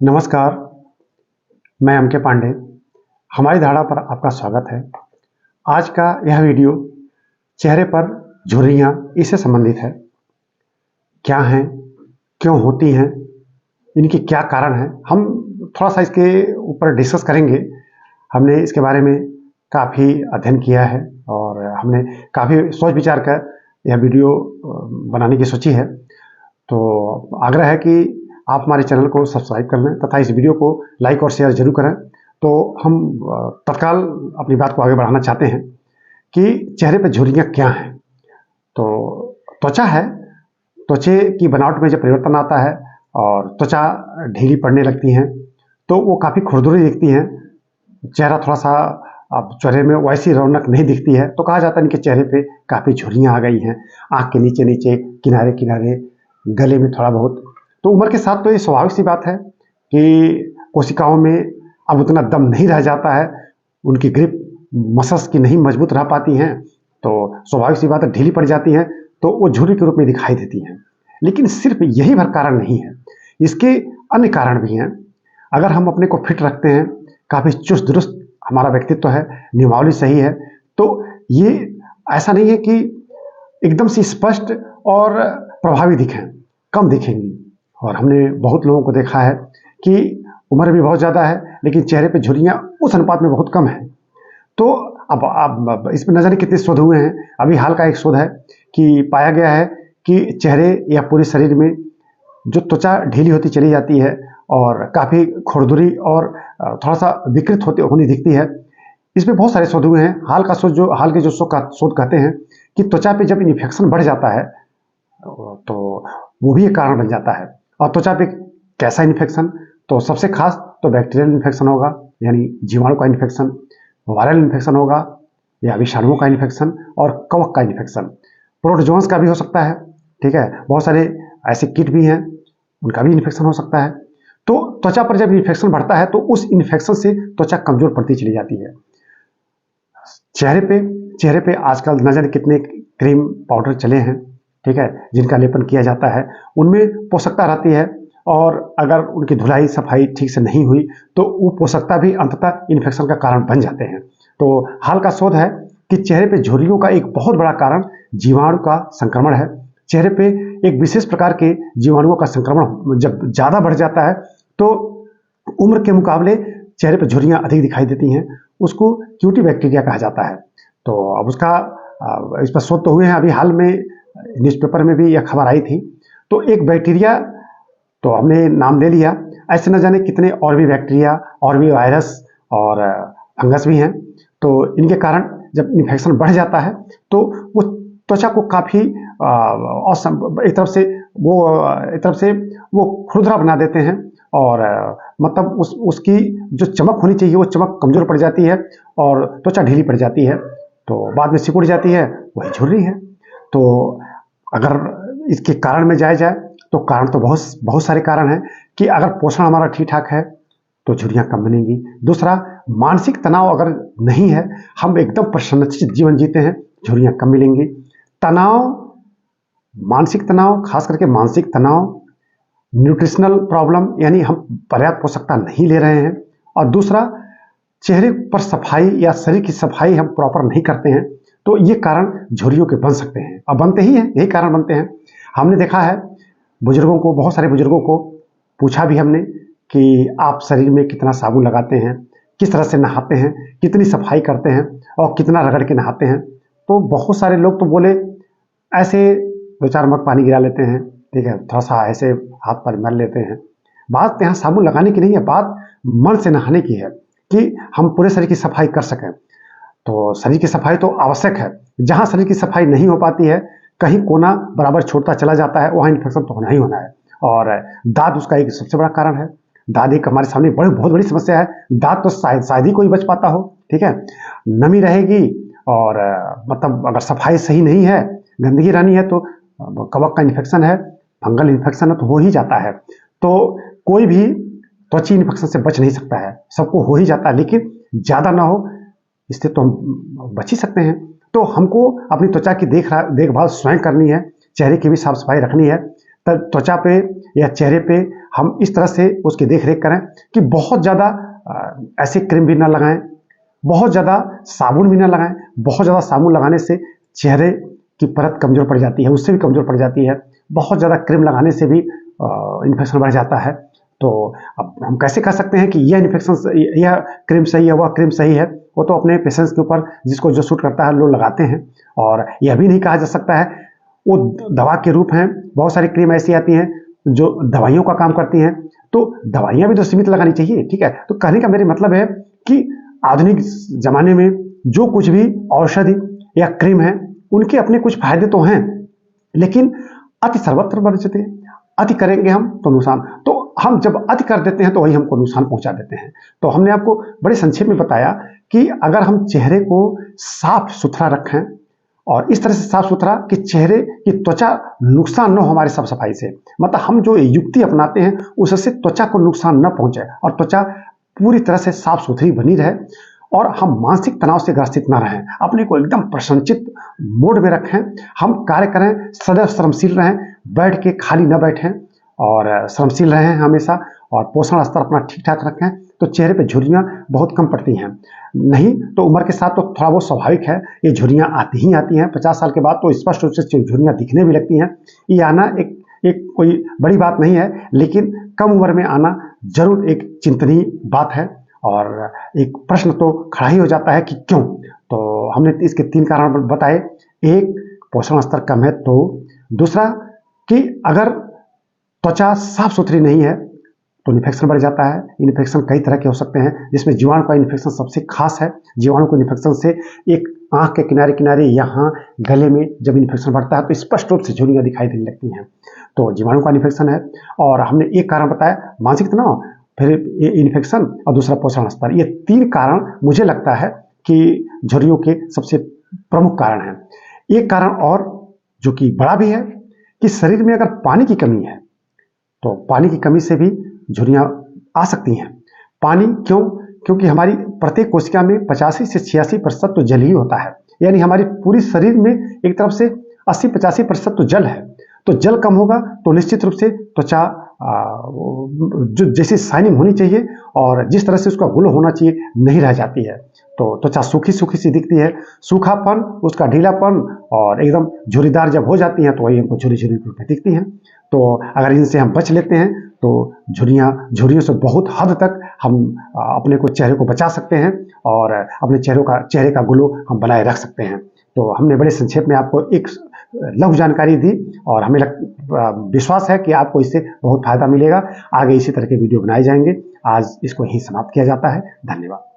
नमस्कार, मैं एम के पांडे। हमारी धारा पर आपका स्वागत है। आज का यह वीडियो चेहरे पर झुर्रियाँ इससे संबंधित है। क्या हैं, क्यों होती हैं, इनके क्या कारण हैं, हम थोड़ा सा इसके ऊपर डिस्कस करेंगे। हमने इसके बारे में काफ़ी अध्ययन किया है और हमने काफ़ी सोच विचार कर यह वीडियो बनाने की सोची है। तो आग्रह है कि आप हमारे चैनल को सब्सक्राइब कर लें तथा इस वीडियो को लाइक और शेयर जरूर करें। तो हम तत्काल अपनी बात को आगे बढ़ाना चाहते हैं कि चेहरे पर झुर्रियाँ क्या हैं। तो त्वचा है, त्वचे की बनावट में जब परिवर्तन आता है और त्वचा ढीली पड़ने लगती हैं तो वो काफ़ी खुरदुरी दिखती हैं। चेहरा थोड़ा सा अब चेहरे में वैसी रौनक नहीं दिखती है तो कहा जाता है इनके चेहरे पे काफ़ी झुर्रियाँ आ गई हैं। आँख के नीचे नीचे, किनारे किनारे, गले में थोड़ा बहुत। तो उम्र के साथ तो ये स्वाभाविक सी बात है कि कोशिकाओं में अब उतना दम नहीं रह जाता है, उनकी ग्रिप मसल्स की नहीं मजबूत रह पाती हैं, तो स्वाभाविक सी बात है ढीली पड़ जाती हैं, तो वो झुर्री के रूप में दिखाई देती हैं। लेकिन सिर्फ यही भर कारण नहीं है, इसके अन्य कारण भी हैं। अगर हम अपने को फिट रखते हैं, काफ़ी चुस्त दुरुस्त हमारा व्यक्तित्व है, नियमावली सही है, तो ये ऐसा नहीं है कि एकदम से स्पष्ट और प्रभावी दिखें, कम दिखेंगी। और हमने बहुत लोगों को देखा है कि उम्र भी बहुत ज़्यादा है लेकिन चेहरे पे झुर्रियाँ उस अनुपात में बहुत कम है। तो अब इसमें न जाने कितने शोध हुए हैं। अभी हाल का एक शोध है कि पाया गया है कि चेहरे या पूरे शरीर में जो त्वचा ढीली होती चली जाती है और काफ़ी खुरदुरी और थोड़ा सा विकृत होनी दिखती है। इसमें बहुत सारे शोध हुए हैं। हाल के जो शोध कहते हैं कि त्वचा पे जब इन्फेक्शन बढ़ जाता है तो वो भी एक कारण बन जाता है। और त्वचा पे कैसा इन्फेक्शन, तो सबसे खास तो बैक्टीरियल इन्फेक्शन होगा, यानी जीवाणु का इन्फेक्शन, वायरल इन्फेक्शन होगा या विषाणुओं का इन्फेक्शन और कवक का इन्फेक्शन, प्रोटोजोन्स का भी हो सकता है। ठीक है, बहुत सारे ऐसे कीट भी हैं, उनका भी इन्फेक्शन हो सकता है। तो त्वचा पर जब इन्फेक्शन बढ़ता है तो उस इन्फेक्शन से त्वचा कमजोर पड़ती चली जाती है। चेहरे पे आजकल न जाने कितने क्रीम पाउडर चले हैं, ठीक है, जिनका लेपन किया जाता है, उनमें पोषकता रहती है और अगर उनकी धुलाई सफाई ठीक से नहीं हुई तो वो पोषकता भी अंततः इन्फेक्शन का कारण बन जाते हैं। तो हाल का शोध है कि चेहरे पे झुर्रियों का एक बहुत बड़ा कारण जीवाणु का संक्रमण है। चेहरे पे एक विशेष प्रकार के जीवाणुओं का संक्रमण जब ज़्यादा बढ़ जाता है तो उम्र के मुकाबले चेहरे पर झुर्रियाँ अधिक दिखाई देती हैं। उसको क्यूटी बैक्टीरिया कहा जाता है। तो अब इस पर शोध तो हुए हैं। अभी हाल में न्यूज़पेपर में भी यह खबर आई थी। तो एक बैक्टीरिया तो हमने नाम ले लिया, ऐसे न जाने कितने और भी बैक्टीरिया और भी वायरस और फंगस भी हैं। तो इनके कारण जब इन्फेक्शन बढ़ जाता है तो वो त्वचा को काफ़ी एक तरफ से वो खुरदरा बना देते हैं और मतलब उसकी जो चमक होनी चाहिए वो चमक कमज़ोर पड़ जाती है और त्वचा ढीली पड़ जाती है, तो बाद में सिकुड़ जाती है, वही झुर्री है। तो अगर इसके कारण में जाया जाए तो कारण तो बहुत सारे कारण हैं कि अगर पोषण हमारा ठीक ठाक है तो झुर्रियाँ कम बनेंगी। दूसरा, मानसिक तनाव अगर नहीं है, हम एकदम प्रसन्नचित्त जीवन जीते हैं, झुर्रियाँ कम मिलेंगी। मानसिक तनाव, खास करके मानसिक तनाव, न्यूट्रिशनल प्रॉब्लम यानी हम पर्याप्त पोषकता नहीं ले रहे हैं, और दूसरा चेहरे पर सफाई या शरीर की सफाई हम प्रॉपर नहीं करते हैं, तो ये कारण झुर्रियों के बन सकते हैं और बनते ही हैं, यही कारण बनते हैं। हमने देखा है बुजुर्गों को, बहुत सारे बुजुर्गों को पूछा भी हमने कि आप शरीर में कितना साबुन लगाते हैं, किस तरह से नहाते हैं, कितनी सफाई करते हैं और कितना रगड़ के नहाते हैं। तो बहुत सारे लोग तो बोले ऐसे 2-4 मग पानी गिरा लेते हैं, ठीक है, थोड़ा सा ऐसे हाथ पर मल लेते हैं। बात यहाँ साबुन लगाने की नहीं है, बात मन से नहाने की है कि हम पूरे शरीर की सफाई कर सकें। तो शरीर की सफाई तो आवश्यक है। जहाँ शरीर की सफाई नहीं हो पाती है, कहीं कोना बराबर छोड़ता चला जाता है, वहाँ इन्फेक्शन तो होना ही होना है। और दाद उसका एक सबसे बड़ा कारण है। दाद एक हमारे सामने बहुत बड़ी समस्या है। दाद तो शायद ही कोई बच पाता हो, ठीक है, नमी रहेगी और मतलब अगर सफाई सही नहीं है, गंदगी रहनी है तो कवक का इन्फेक्शन है, फंगल इन्फेक्शन है तो हो ही जाता है। तो कोई भी त्वचा इन्फेक्शन से बच नहीं सकता है, सबको हो ही जाता है, लेकिन ज़्यादा ना हो इससे तो हम बच ही सकते हैं। तो हमको अपनी त्वचा की देखभाल स्वयं करनी है, चेहरे की भी साफ सफाई रखनी है, त्वचा पे या चेहरे पे हम इस तरह से उसकी देख रेख करें कि बहुत ज़्यादा ऐसे क्रीम भी ना लगाएं, बहुत ज़्यादा साबुन भी ना लगाएं। बहुत ज़्यादा साबुन लगाने से चेहरे की परत कमज़ोर पड़ जाती है, उससे भी कमज़ोर पड़ जाती है। बहुत ज़्यादा क्रीम लगाने से भी इन्फेक्शन बढ़ जाता है। तो अब हम कैसे कह सकते हैं कि यह इन्फेक्शन, यह क्रीम सही है, वह क्रीम सही है? वो तो अपने पेशेंट्स के ऊपर जिसको जो सूट करता है लोग लगाते हैं। और यह भी नहीं कहा जा सकता है, वो दवा के रूप हैं। बहुत सारी क्रीम ऐसी आती हैं जो दवाइयों का काम करती हैं, तो दवाइयाँ भी तो सीमित लगानी चाहिए, ठीक है। तो कहने का मेरा मतलब है कि आधुनिक ज़माने में जो कुछ भी औषधि या क्रीम है, उनके अपने कुछ फायदे तो हैं, लेकिन अति सर्वत्र वर्ज्यते, अति करेंगे हम तो नुकसान। तो हम जब अति कर देते हैं तो वही हमको नुकसान पहुंचा देते हैं। तो हमने आपको बड़े संक्षेप में बताया कि अगर हम चेहरे को साफ सुथरा रखें और इस तरह से साफ सुथरा कि चेहरे की त्वचा नुकसान न हो हमारी साफ सफाई से, मतलब हम जो युक्ति अपनाते हैं उससे त्वचा को नुकसान न पहुंचे और त्वचा पूरी तरह से साफ सुथरी बनी रहे और हम मानसिक तनाव से ग्रसित ना रहें, अपने को एकदम प्रसन्नचित मोड में रखें, हम कार्य करें, सदैव श्रमशील रहें, बैठ के खाली न बैठें और श्रमशील रहें हमेशा, और पोषण स्तर अपना ठीक ठाक रखें, तो चेहरे पे झुर्रियाँ बहुत कम पड़ती हैं। नहीं तो उम्र के साथ तो थोड़ा बहुत स्वाभाविक है, ये झुर्रियाँ आती ही आती हैं। 50 साल के बाद तो स्पष्ट रूप से झुर्रियाँ दिखने भी लगती हैं। ये आना एक कोई बड़ी बात नहीं है, लेकिन कम उम्र में आना जरूर एक चिंतनीय बात है और एक प्रश्न तो खड़ा ही हो जाता है कि क्यों। तो हमने इसके 3 कारण बताए। एक, पोषण स्तर कम है, तो दूसरा कि अगर त्वचा साफ सुथरी नहीं है तो इन्फेक्शन बढ़ जाता है। इन्फेक्शन कई तरह के हो सकते हैं, जिसमें जीवाणु का इन्फेक्शन सबसे खास है। जीवाणु के इन्फेक्शन से एक आंख के किनारे किनारे, यहाँ गले में जब इन्फेक्शन बढ़ता है तो स्पष्ट रूप से झुर्रियाँ दिखाई देने लगती हैं, तो जीवाणु का इन्फेक्शन है। और हमने एक कारण बताया मानसिक तनाव, फिर इन्फेक्शन और दूसरा पोषण स्तर। ये 3 कारण मुझे लगता है कि झुर्रियों के सबसे प्रमुख कारण हैं। एक कारण और जो कि बड़ा भी है कि शरीर में अगर पानी की कमी है तो पानी की कमी से भी झुर्रियाँ आ सकती हैं। पानी क्यों? क्योंकि हमारी प्रत्येक कोशिका में 85 से 86% तो जल ही होता है, यानी हमारी पूरी शरीर में एक तरफ से 80-85% तो जल है। तो जल कम होगा तो निश्चित रूप से त्वचा जो जैसी शाइनिंग होनी चाहिए और जिस तरह से उसका ग्लो होना चाहिए नहीं रह जाती है, तो त्वचा सूखी सूखी सी दिखती है। सूखापन, उसका ढीलापन और एकदम झुर्रीदार जब हो जाती हैं तो वही हमको झुर्री झुर्री रूप में दिखती हैं। तो अगर इनसे हम बच लेते हैं तो झुर्रियों से बहुत हद तक हम अपने को चेहरे को बचा सकते हैं और अपने चेहरे का ग्लो हम बनाए रख सकते हैं। तो हमने बड़े संक्षेप में आपको एक लघु जानकारी दी और हमें विश्वास है कि आपको इससे बहुत फायदा मिलेगा। आगे इसी तरह के वीडियो बनाए जाएंगे। आज इसको यहीं समाप्त किया जाता है। धन्यवाद।